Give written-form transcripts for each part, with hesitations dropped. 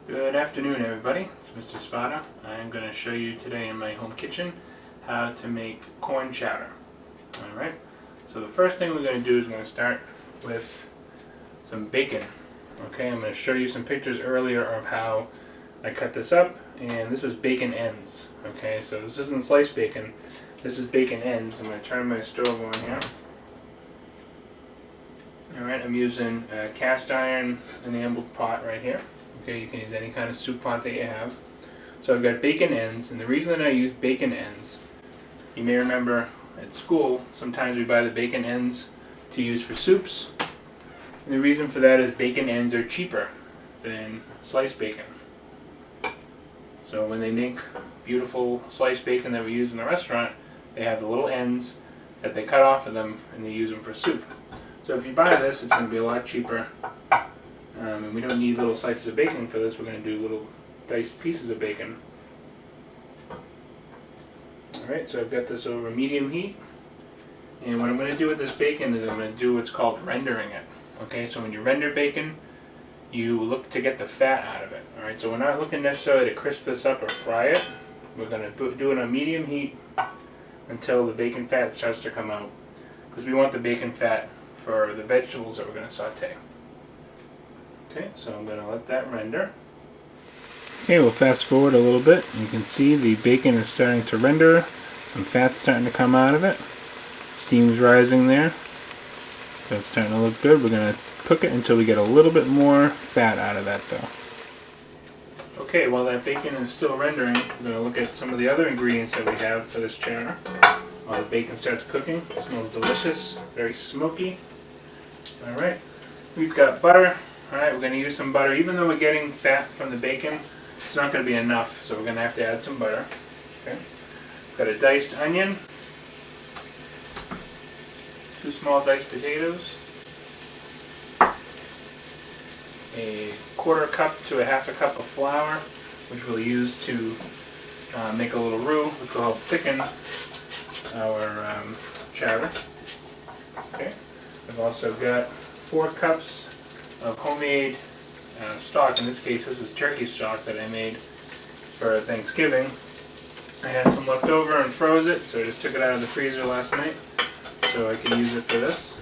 Good afternoon, everybody. It's Mr. Spada. I'm going to show you today in my home kitchen how to make corn chowder. Alright, so the first thing we're going to do is we're going to start with some bacon. Okay, I'm going to show you some pictures earlier of how I cut this up, and this was bacon ends. Okay, so this isn't sliced bacon, this is bacon ends. I'm going to turn my stove on here. Alright, I'm using a cast iron enameled pot right here. Okay, you can use any kind of soup pot that you have. So I've got bacon ends, and the reason that I use bacon ends, you may remember at school, sometimes we buy the bacon ends to use for soups. And the reason for that is bacon ends are cheaper than sliced bacon. So when they make beautiful sliced bacon that we use in the restaurant, they have the little ends that they cut off of them and they use them for soup. So if you buy this, it's going to be a lot cheaper. And we don't need little slices of bacon for this. We're going to do little diced pieces of bacon. Alright, so I've got this over medium heat. And what I'm going to do with this bacon is I'm going to do what's called rendering it. Okay, so when you render bacon, you look to get the fat out of it. Alright, so we're not looking necessarily to crisp this up or fry it. We're going to do it on medium heat until the bacon fat starts to come out. Because we want the bacon fat for the vegetables that we're going to saute. Okay, so I'm going to let that render. Okay, we'll fast forward a little bit. You can see the bacon is starting to render. Some fat's starting to come out of it. Steam's rising there. So it's starting to look good. We're going to cook it until we get a little bit more fat out of that though. Okay, while that bacon is still rendering, we're going to look at some of the other ingredients that we have for this chowder. While the bacon starts cooking, it smells delicious, very smoky. Alright, we've got butter. Alright, we're going to use some butter. Even though we're getting fat from the bacon, it's not going to be enough, so we're going to have to add some butter. Okay. Got a diced onion, 2 small diced potatoes, a 1/4 cup to a 1/2 cup of flour, which we'll use to make a little roux, which will help thicken our chowder. Okay. I've also got 4 cups of homemade stock. In this case, this is turkey stock that I made for Thanksgiving. I had some left over and froze it, so I just took it out of the freezer last night so I can use it for this.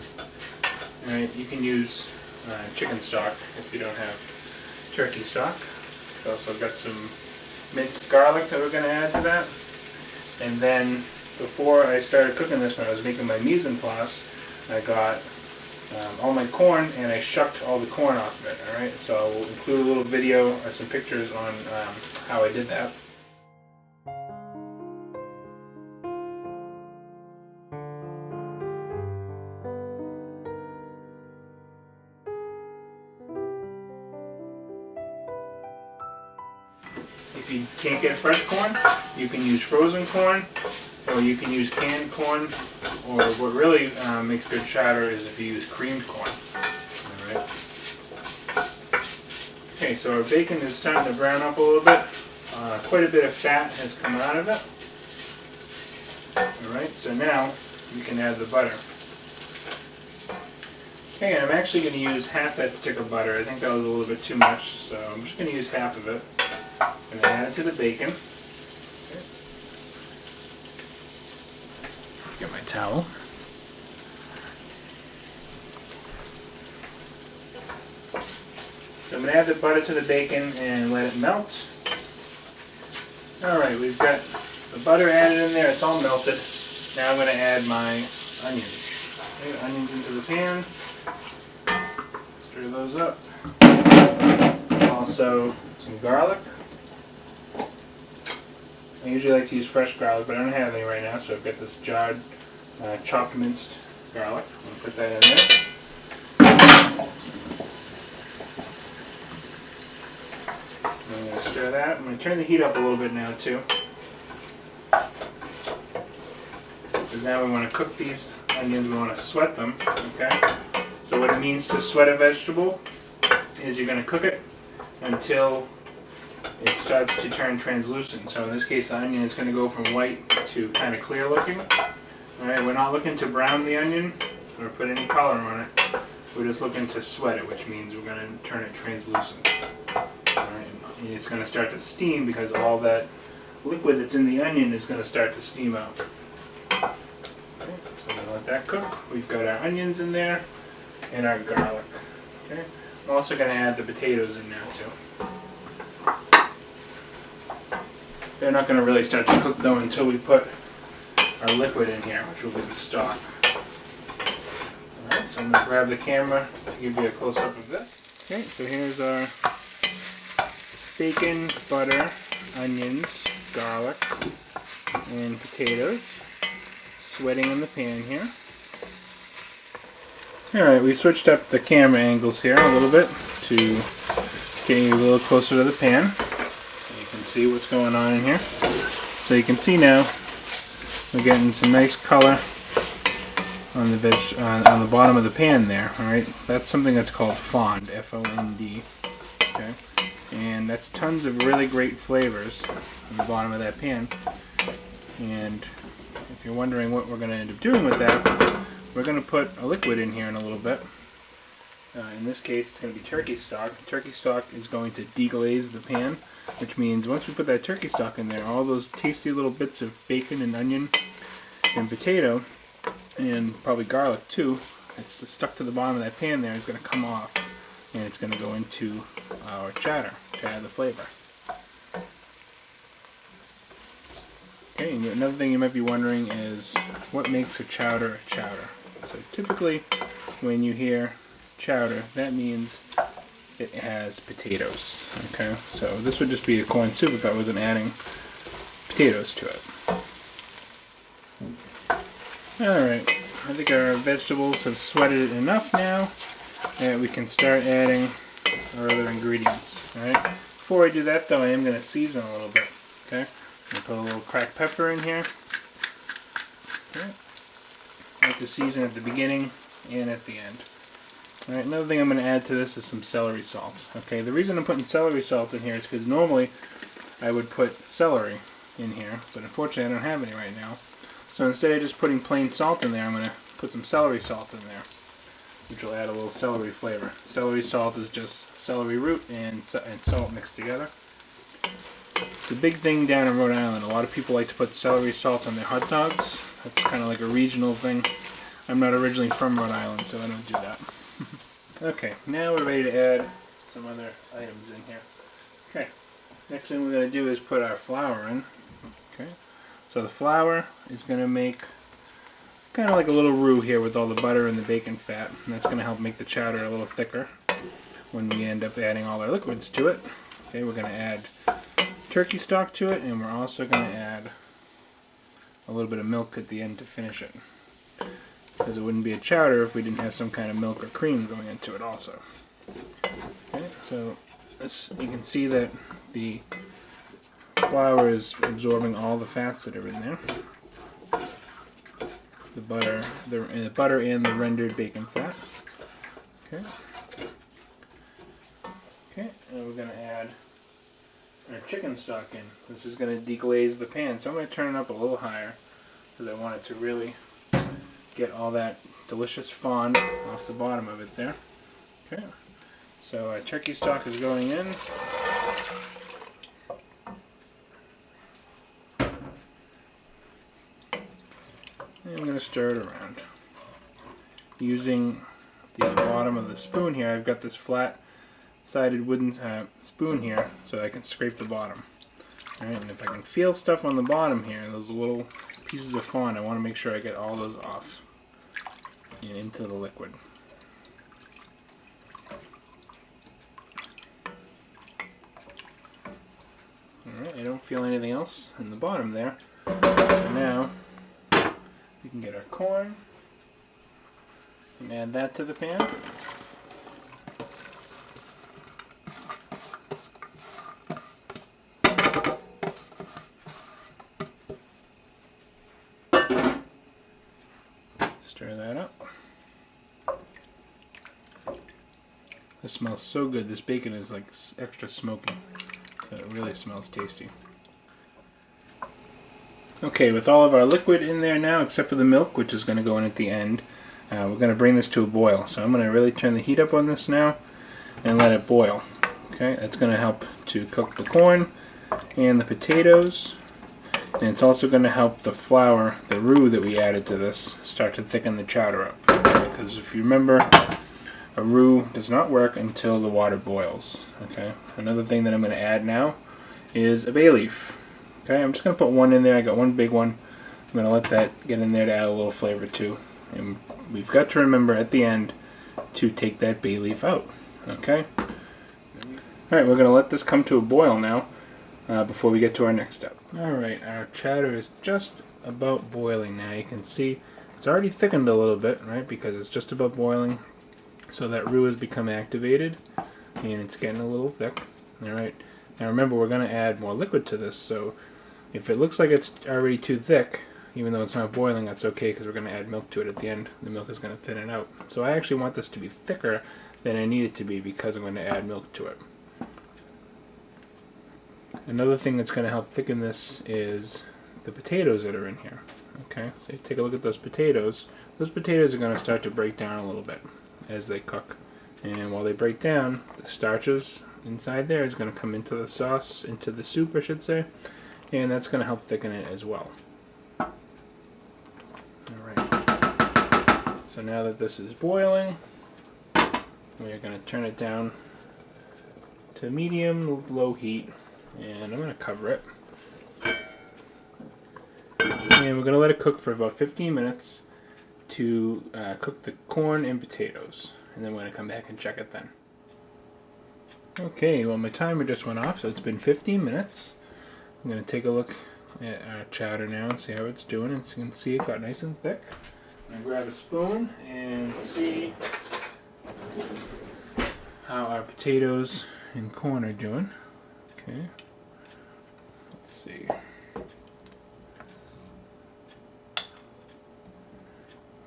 Alright, you can use chicken stock if you don't have turkey stock. I've also got some minced garlic that we're going to add to that. And then before I started cooking this, when I was making my mise en place, I got all my corn and I shucked all the corn off of it. Alright, so I will include a little video or some pictures on how I did that. If you can't get fresh corn, you can use frozen corn, or you can use canned corn, or what really makes good chowder is if you use creamed corn. Alright. Okay, so our bacon is starting to brown up a little bit. Quite a bit of fat has come out of it. Alright, so now you can add the butter. Okay, and I'm actually going to use half that stick of butter. I think that was a little bit too much, so I'm just going to use half of it. I'm going to add it to the bacon. Okay. Get my towel. So I'm going to add the butter to the bacon and let it melt. Alright, we've got the butter added in there, it's all melted. Now I'm going to add my onions. Okay, onions into the pan. Stir those up. Also some garlic. I usually like to use fresh garlic, but I don't have any right now, so I've got this jarred, chopped minced garlic. I'm going to put that in there. I'm going to stir that. I'm going to turn the heat up a little bit now too. Because now we want to cook these onions, we want to sweat them. Okay? So what it means to sweat a vegetable is you're going to cook it until it starts to turn translucent. So in this case, the onion is going to go from white to kind of clear looking. Alright, we're not looking to brown the onion or put any color on it. We're just looking to sweat it, which means we're going to turn it translucent. Alright, it's going to start to steam because all that liquid that's in the onion is going to start to steam out. Okay, so I'm going to let that cook. We've got our onions in there and our garlic. Okay, I'm also going to add the potatoes in now too. They're not going to really start to cook though until we put our liquid in here, which will be the stock. Alright, so I'm going to grab the camera to give you a close-up of this. Okay, so here's our bacon, butter, onions, garlic, and potatoes sweating in the pan here. Alright, we switched up the camera angles here a little bit to get you a little closer to the pan so you can see what's going on in here. So you can see now we're getting some nice color on the on the bottom of the pan there. Alright, that's something that's called fond, F-O-N-D. Okay, and that's tons of really great flavors on the bottom of that pan. And if you're wondering what we're going to end up doing with that, we're going to put a liquid in here in a little bit. In this case, it's going to be turkey stock. Turkey stock is going to deglaze the pan, which means once we put that turkey stock in there, all those tasty little bits of bacon and onion and potato, and probably garlic too, it's stuck to the bottom of that pan there, is going to come off, and it's going to go into our chowder to add the flavor. Okay, and another thing you might be wondering is what makes a chowder a chowder. So typically when you hear chowder, that means it has potatoes. Okay, so this would just be a corn soup if I wasn't adding potatoes to it. Alright, I think our vegetables have sweated enough now that we can start adding our other ingredients. Alright, before I do that though, I am going to season a little bit. Okay, I'm going to put a little cracked pepper in here. Okay. I like to season at the beginning and at the end. Alright, another thing I'm going to add to this is some celery salt. Okay, the reason I'm putting celery salt in here is because normally I would put celery in here, but unfortunately I don't have any right now. So instead of just putting plain salt in there, I'm going to put some celery salt in there, which will add a little celery flavor. Celery salt is just celery root and salt mixed together. It's a big thing down in Rhode Island. A lot of people like to put celery salt on their hot dogs. That's kind of like a regional thing. I'm not originally from Rhode Island, so I don't do that. Okay, now we're ready to add some other items in here. Okay, next thing we're going to do is put our flour in. Okay, so the flour is going to make kind of like a little roux here with all the butter and the bacon fat, and that's going to help make the chowder a little thicker when we end up adding all our liquids to it. Okay, we're going to add turkey stock to it, and we're also going to add a little bit of milk at the end to finish it, because it wouldn't be a chowder if we didn't have some kind of milk or cream going into it also. Okay, so this, you can see that the flour is absorbing all the fats that are in there. The butter and the rendered bacon fat. Okay. Okay, and we're going to add our chicken stock in. This is going to deglaze the pan, so I'm going to turn it up a little higher because I want it to really get all that delicious fond off the bottom of it there. Okay, so our turkey stock is going in. And I'm going to stir it around. Using the bottom of the spoon here, I've got this flat-sided wooden spoon here so I can scrape the bottom. Alright, and if I can feel stuff on the bottom here, those little pieces of fond, I want to make sure I get all those off and into the liquid. Alright, I don't feel anything else in the bottom there. So now we can get our corn and add that to the pan. Stir that up. This smells so good. This bacon is like extra smoky, so it really smells tasty. Okay, with all of our liquid in there now, except for the milk, which is going to go in at the end, we're going to bring this to a boil. So I'm going to really turn the heat up on this now and let it boil. Okay. Okay, that's going to help to cook the corn and the potatoes. And it's also going to help the flour, the roux that we added to this, start to thicken the chowder up. Because if you remember, a roux does not work until the water boils. Okay. Another thing that I'm going to add now is a bay leaf. Okay, I'm just going to put one in there. I got one big one. I'm going to let that get in there to add a little flavor too. And we've got to remember at the end to take that bay leaf out. Okay. Alright, we're going to let this come to a boil now before we get to our next step. Alright, our chowder is just about boiling now. You can see it's already thickened a little bit, right, because it's just about boiling. So that roux has become activated and it's getting a little thick. Alright, now remember we're going to add more liquid to this, so if it looks like it's already too thick, even though it's not boiling, that's okay because we're going to add milk to it at the end. The milk is going to thin it out. So I actually want this to be thicker than I need it to be because I'm going to add milk to it. Another thing that's going to help thicken this is the potatoes that are in here. Okay, so take a look at those potatoes. Those potatoes are going to start to break down a little bit as they cook. And while they break down, the starches inside there is going to come into the sauce, into the soup I should say, and that's going to help thicken it as well. Alright, so now that this is boiling, we are going to turn it down to medium low heat, and I'm going to cover it. And we're going to let it cook for about 15 minutes to cook the corn and potatoes, and then we're going to come back and check it then. Okay, well my timer just went off, so it's been 15 minutes. I'm going to take a look at our chowder now and see how it's doing. As you can see, it got nice and thick. I'm going to grab a spoon and see how our potatoes and corn are doing. Okay, let's see.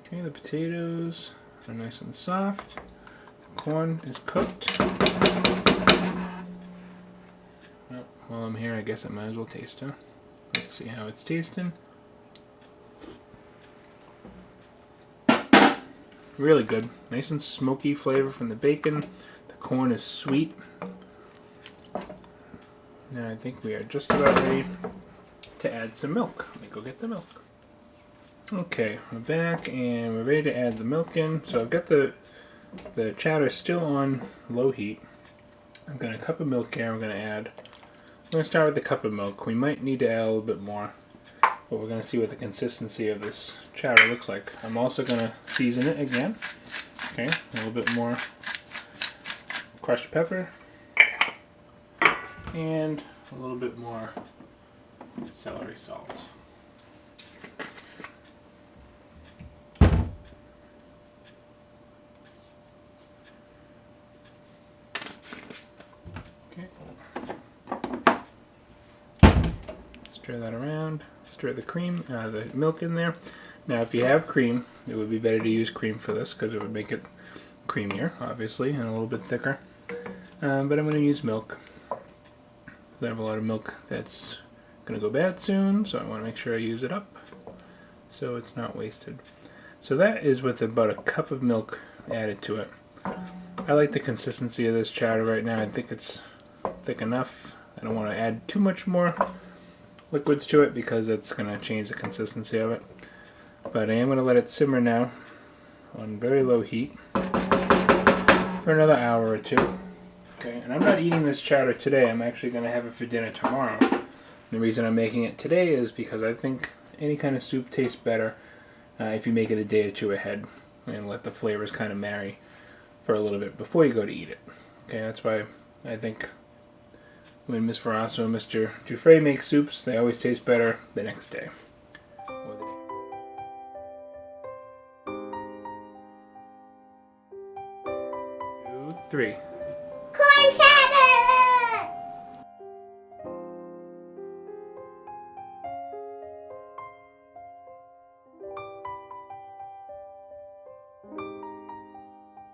Okay, the potatoes are nice and soft. The corn is cooked. Well, while I'm here, I guess I might as well taste it. Let's see how it's tasting. Really good. Nice and smoky flavor from the bacon. The corn is sweet. Now I think we are just about ready to add some milk. Let me go get the milk. Okay, we're back and we're ready to add the milk in. So I've got the chowder still on low heat. I've got a cup of milk here. I'm going to start with the cup of milk. We might need to add a little bit more, but we're going to see what the consistency of this chowder looks like. I'm also going to season it again. Okay, a little bit more crushed pepper and a little bit more celery salt. Stir that around, stir the milk in there. Now if you have cream, it would be better to use cream for this because it would make it creamier, obviously, and a little bit thicker. But I'm going to use milk. I have a lot of milk that's going to go bad soon, so I want to make sure I use it up so it's not wasted. So that is with about a cup of milk added to it. I like the consistency of this chowder right now. I think it's thick enough. I don't want to add too much more liquids to it because it's going to change the consistency of it. But I am going to let it simmer now on very low heat for another hour or two. Okay, and I'm not eating this chowder today. I'm actually going to have it for dinner tomorrow. The reason I'm making it today is because I think any kind of soup tastes better if you make it a day or two ahead and let the flavors kind of marry for a little bit before you go to eat it. Okay, that's why I think when Ms. Ferrasso and Mr. Dufresne make soups, they always taste better the next day. Or the day. 2, 3. Corn chowder!